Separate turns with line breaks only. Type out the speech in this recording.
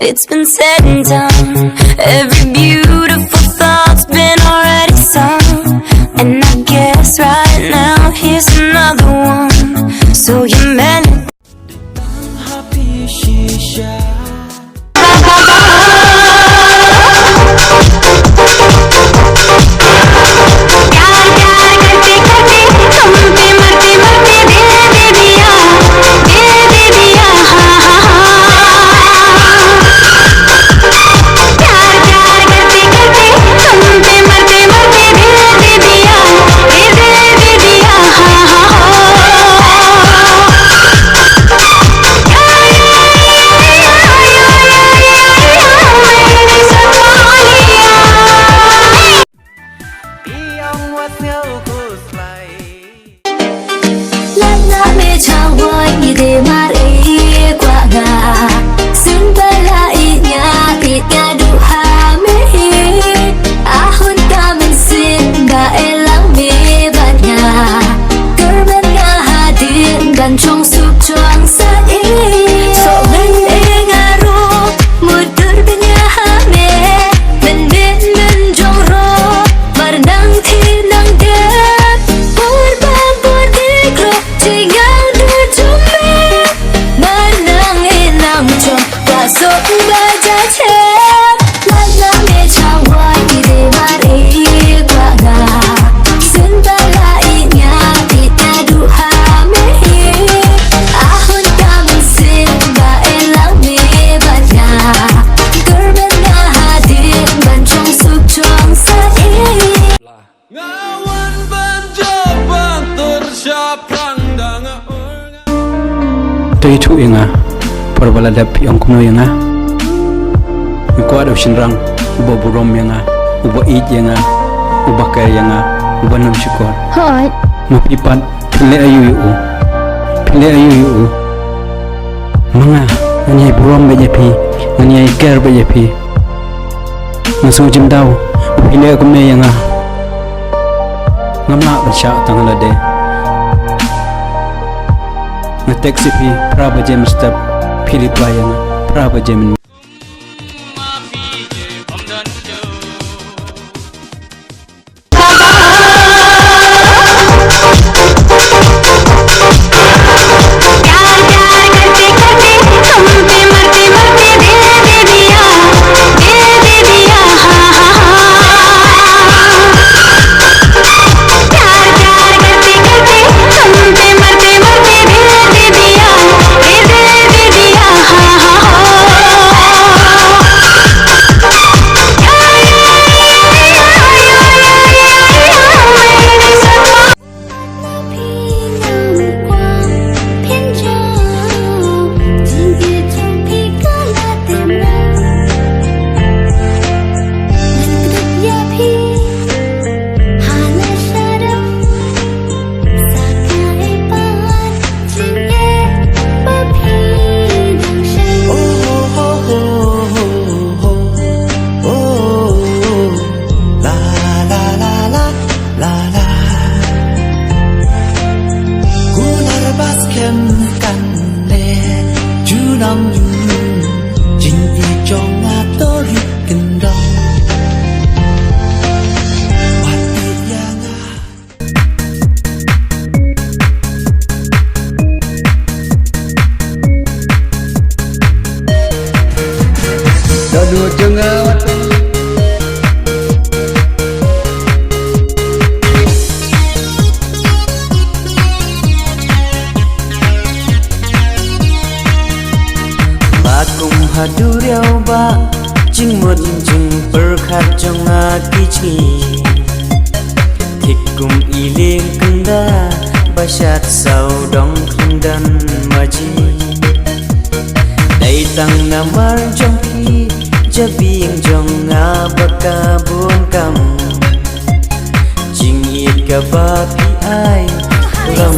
It's been said and done. Every beautiful thought's been already sung. And I guess right now here's another one. So you meant it.
Trong suốt choang sa e so ngan e ngaro mudur benya hame men jong ro marnang thi nang de por ban por dikro tingang du chume marnang e nang chom ka so ba ja che la la me chawai de mare kwa ga sin ba la i nya ti ta du ha
Tui thu inga perbala dapi ang kuno inga mikwa da shinrang uba burom inga uba ij inga uba kar inga uba nam shikor
hoi
mapipat pile ayu manga ngani burom bejepi ngani kar bejepi ngasu jimdau pile ko me inga ngamla bacha tangala de na taxi pi praba jem step philip layana praba jem
Haduriau ba jing mut jing berkhat jonga kichi thikum iling kenda bashat sau dong khandan maji dai tang namar jongki jabing jonga bakabun kam jing it ka ba pi ai ram